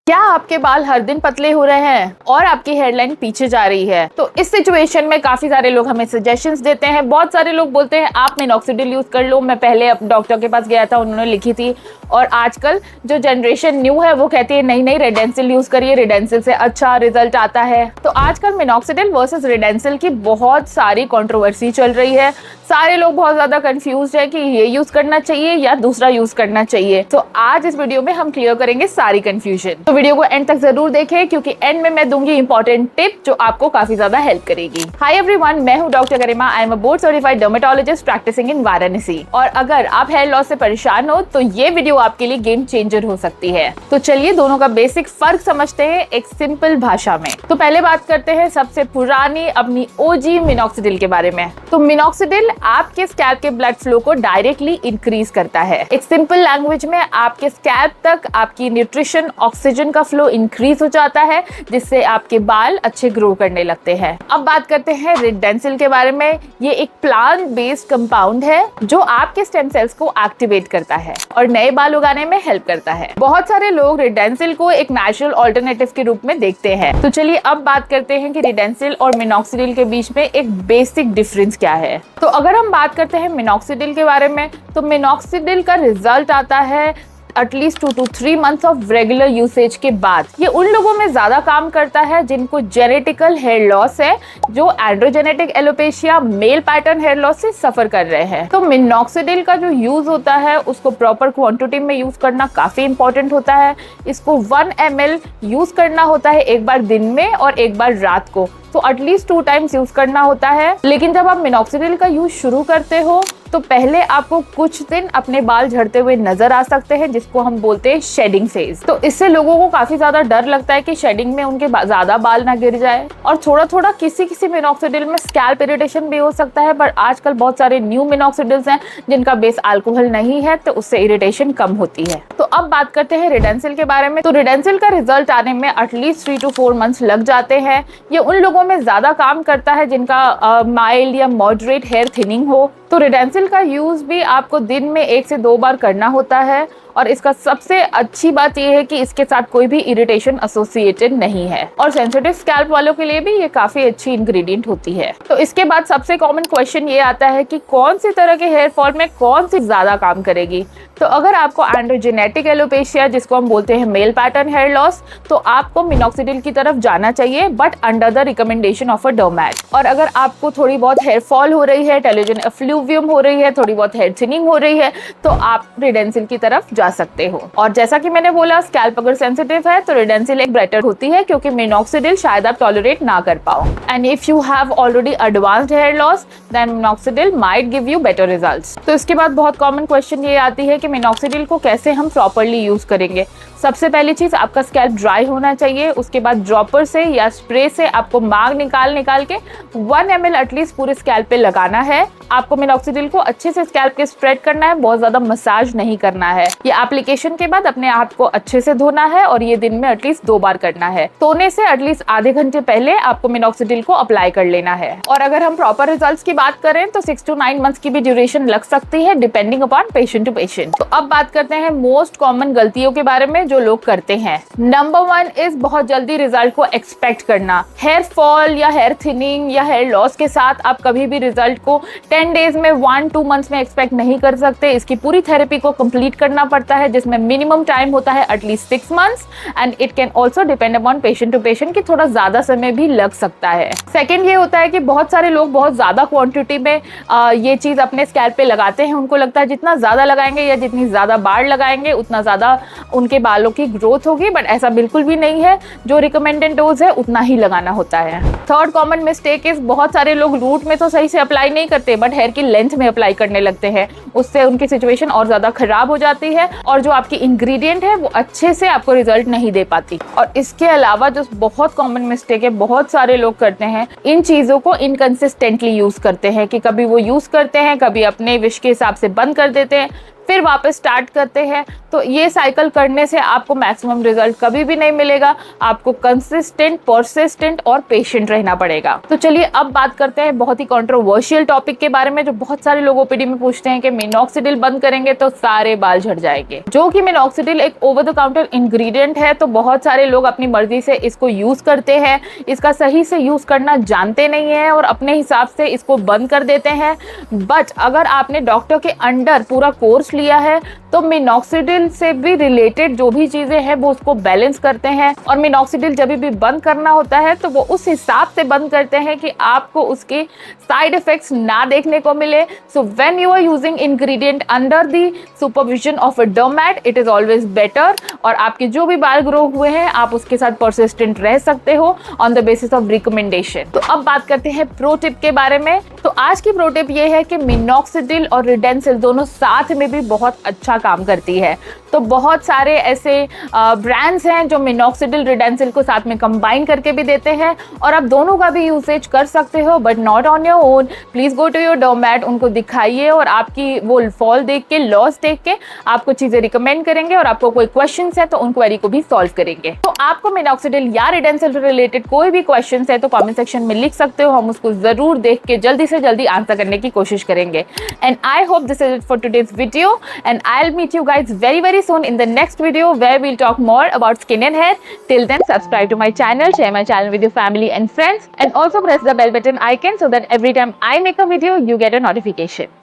क्या आपके बाल हर दिन पतले हो रहे हैं और आपकी हेयरलाइन पीछे जा रही है? तो इस सिचुएशन में काफी सारे लोग हमें सजेशंस देते हैं। बहुत सारे लोग बोलते हैं आप मिनॉक्सिडिल यूज कर लो। मैं पहले डॉक्टर के पास गया था, उन्होंने लिखी थी। और आजकल जो जनरेशन न्यू है वो कहती है नहीं नहीं रेडेंसिल यूज करिए, रेडेंसिल से अच्छा रिजल्ट आता है। तो आजकल मिनॉक्सिडिल वर्सेस रेडेंसिल की बहुत सारी कंट्रोवर्सी चल रही है। सारे लोग बहुत ज्यादा कंफ्यूज है कि ये यूज करना चाहिए या दूसरा यूज करना चाहिए। तो आज इस वीडियो में हम क्लियर करेंगे सारी कंफ्यूजन। तो वीडियो को एंड तक जरूर देखें क्योंकि एंड में मैं दूंगी इंपॉर्टेंट टिप जो आपको काफी ज्यादा हेल्प करेगी। हाय एवरीवन, मैं हूं doctor Garima. I am a board certified dermatologist practising in Varanasi. और अगर आप हेयर लॉस से परेशान हो तो ये वीडियो आपके लिए गेम चेंजर हो सकती है। तो चलिए दोनों का बेसिक फर्क समझते हैं एक सिंपल भाषा में। तो पहले बात करते हैं सबसे पुरानी अपनी ओजी मिनॉक्सिडिल के बारे में। तो मिनॉक्सिडिल आपके स्कैल्प के ब्लड फ्लो को डायरेक्टली इंक्रीज करता है। एक सिंपल लैंग्वेज में आपके स्कैल्प तक आपकी न्यूट्रिशन ऑक्सीजन का फ्लो इंक्रीज हो जाता है, जिससे आपके बाल अच्छे ग्रो करने लगते हैं। अब बात करते हैं रेडेंसिल के बारे में। ये एक प्लांट बेस्ड कंपाउंड है जो आपके स्टेम सेल्स को एक्टिवेट करता है और नए बाल उगाने में हेल्प करता है। बहुत सारे लोग रेडेंसिल को एक नेचुरल ऑल्टरनेटिव के रूप में देखते हैं। तो चलिए अब बात करते हैं कि रेडेंसिल और मिनॉक्सिडिल के बीच में एक बेसिक डिफरेंस क्या है। तो अगर हम बात करते हैं मिनॉक्सिडिल के बारे में, तो मिनॉक्सिडिल का रिजल्ट आता है at least 2 to 3 months of regular usage के बाद। ये उन लोगों में ज्यादा काम करता है जिनको जेनेटिकल हेयर लॉस है, जो androgenetic alopecia male pattern hair loss से सफर कर रहे हैं। तो मिनॉक्सिडिल का जो यूज होता है उसको प्रॉपर क्वांटिटी में यूज करना काफी इंपॉर्टेंट होता है। इसको 1 ml यूज करना होता है, एक बार दिन में और एक बार रात को। तो एटलीस्ट 2 times यूज करना होता है। लेकिन जब आप मिनॉक्सिडिल का यूज शुरू करते हो तो पहले आपको कुछ दिन अपने बाल झड़ते हुए नजर आ सकते हैं, जिसको हम बोलते हैं शेडिंग फेज। तो इससे लोगों को काफी ज्यादा डर लगता है कि शेडिंग में उनके ज्यादा बाल ना गिर जाए। और थोड़ा थोड़ा किसी मिनॉक्सिडिल में स्कैल्प इरिटेशन भी हो सकता है, पर आजकल बहुत सारे न्यू मिनॉक्सिडिल्स हैं जिनका बेस अल्कोहल नहीं है, तो उससे इरिटेशन कम होती है। तो अब बात करते हैं रेडेंसिल के बारे में। तो रेडेंसिल का रिजल्ट आने में एटलीस्ट 3 to 4 months लग जाते हैं। ये उन लोगों में ज्यादा काम करता है जिनका माइल्ड या मॉडरेट हेयर थिनिंग हो। तो रेडेंसिल का यूज भी आपको दिन में 1 से 2 बार करना होता है। और इसका सबसे अच्छी बात यह है कि इसके साथ कोई भी इरिटेशन एसोसिएटेड नहीं है। और सेंसिटिव स्कैल्प वालों के लिए भी ये काफी अच्छी इंग्रेडिएंट होती है। तो इसके बाद सबसे कॉमन क्वेश्चन ये आता है कि कौन सी तरह के हेयर फॉल में कौन सी ज्यादा काम करेगी। तो अगर आपको एंड्रोजेनेटिक एलोपेशिया, जिसको हम बोलते हैं मेल पैटर्न हेयर लॉस, तो आपको मिनॉक्सिडिल की तरफ जाना चाहिए, but under the recommendation of a डर्मैट। और अगर आपको थोड़ी बहुत हेयर फॉल हो रही है, टेलोजन एफ्लूवियम हो रही है, थोड़ी बहुत हेयर थिनिंग हो रही है, तो आप रेडेंसिल की तरफ जा सकते हो। और जैसा कि मैंने बोला, स्कैल्प अगर सेंसिटिव है तो रेडेंसिल एक बेटर होती है, क्योंकि मिनॉक्सिडिल शायद आप टॉलरेट ना कर पाओ। And if you have already advanced hair loss then minoxidil might give you better results. तो इसके बाद बहुत कॉमन क्वेश्चन ये आती है कि मिनॉक्सिडिल को कैसे हम प्रॉपर्ली यूज करेंगे। सबसे पहली चीज, आपका स्कैल्प ड्राई होना चाहिए। उसके बाद ड्रॉपर से या स्प्रे से आपको मांग निकाल के 1 ml एटलीस्ट पूरे स्कैल्प पे लगाना है। आपको मिनॉक्सिडिल को अच्छे से स्कैल्प के स्प्रेड करना है, बहुत ज्यादा मसाज नहीं करना है। ये एप्लीकेशन के बाद अपने हाथ को अच्छे से धोना है और ये दिन में एटलीस्ट 2 बार करना है। सोने से एटलीस्ट आधे घंटे पहले आपको मिनॉक्सिडिल को अप्लाई कर लेना है। और अगर हम प्रॉपर रिजल्ट्स की बात करें तो 6 to 9 months की भी ड्यूरेशन लग सकती है, depending upon patient to patient. तो अब बात करते हैं मोस्ट कॉमन गलतियों के बारे में जो लोग करते हैं। नंबर 1 इज बहुत जल्दी रिजल्ट को एक्सपेक्ट करना। हेयर फॉल या हेयर थिनिंग या हेयर लॉस के साथ आप कभी भी रिजल्ट को 10 days में 1-2 months में एक्सपेक्ट नहीं कर सकते। इसकी पूरी थेरेपी को कंप्लीट करना पड़ता है, जिसमें मिनिमम टाइम होता है at least 6 months and it can also depend upon patient to patient कि थोड़ा ज्यादा समय भी लग सकता है। सेकेंड ये होता है कि बहुत सारे लोग बहुत ज्यादा क्वांटिटी में ये चीज अपने स्कैल्प पे लगाते हैं। उनको लगता है जितना ज्यादा लगाएंगे या जितनी ज्यादा बार लगाएंगे उतना ज्यादा उनके बालों की ग्रोथ होगी, बट ऐसा बिल्कुल भी नहीं है। जो रिकमेंडेड डोज है उतना ही लगाना होता है। थर्ड कॉमन मिस्टेक इज, बहुत सारे लोग रूट में तो सही से अप्लाई नहीं करते, बट हेयर की लेंथ में अप्लाई करने लगते हैं। उससे उनकी सिचुएशन और ज्यादा खराब हो जाती है और जो आपकी इंग्रेडिएंट है वो अच्छे से आपको रिजल्ट नहीं दे पाती। और इसके अलावा जो बहुत कॉमन मिस्टेक है बहुत सारे लोग करते हैं, इन चीजों को इनकंसिस्टेंटली यूज करते हैं कि कभी वो यूज करते हैं, कभी अपने विश के हिसाब से बंद कर देते हैं, फिर वापस स्टार्ट करते हैं। तो ये साइकिल करने से आपको मैक्सिमम रिजल्ट कभी भी नहीं मिलेगा। आपको कंसिस्टेंट, परसिस्टेंट और पेशेंट रहना पड़ेगा। तो चलिए अब बात करते हैं बहुत ही कंट्रोवर्शियल टॉपिक के बारे में, जो बहुत सारे लोग ओपीडी में पूछते हैं कि मिनॉक्सिडिल बंद करेंगे तो सारे बाल झड़ जाएंगे। जो कि मिनॉक्सिडिल एक ओवर द काउंटर इंग्रेडिएंट है, तो बहुत सारे लोग अपनी मर्जी से इसको यूज करते हैं, इसका सही से यूज करना जानते नहीं है और अपने हिसाब से इसको बंद कर देते हैं। बट अगर आपने डॉक्टर के अंडर पूरा कोर्स लिया है तो मिनॉक्सिडिल से भी रिलेटेड जो भी चीजें हैं वो उसको बैलेंस करते हैं। और मिनॉक्सिडिल जब भी बंद करना होता है तो वो उस हिसाब से बंद करते हैं कि आपको उसके साइड इफेक्ट्स ना देखने को मिले। So when you are using ingredient under the supervision of a dermat, it is always better. और आपके जो भी बाल ग्रो हुए हैं आप उसके साथ परसिस्टेंट रह सकते हो on the basis of recommendation. तो अब बात करते हैं प्रो टिप के बारे में। तो आज की प्रो टिप ये है कि मिनॉक्सिडिल और रिडेंसिल दोनों साथ में भी बहुत अच्छा काम करती है। तो बहुत सारे ऐसे ब्रांड्स हैं जो मिनॉक्सिडिल रिडेंसिल को साथ में कंबाइन करके भी देते हैं और आप दोनों का भी यूसेज कर सकते हो, but not on your own. Please go to your dermat, उनको दिखाइए और आपकी वो फॉल देख के, लॉस देख के आपको चीजें रिकमेंड करेंगे और आपको कोई क्वेश्चन है तो उन क्वेरी को भी सॉल्व करेंगे। तो आपको मिनॉक्सिडिल या रिडेंसिल रिलेटेड कोई भी क्वेश्चन है तो कॉमेंट सेक्शन में लिख सकते हो, हम उसको जरूर देख के जल्दी से जल्दी आंसर करने की कोशिश करेंगे। And I hope this is it for today's video and I will meet you guys very soon in the next video where we'll talk more about skin and hair. Till then, subscribe to my channel, share my channel with your family and friends, and also press the bell button icon so that every time I make a video, you get a notification.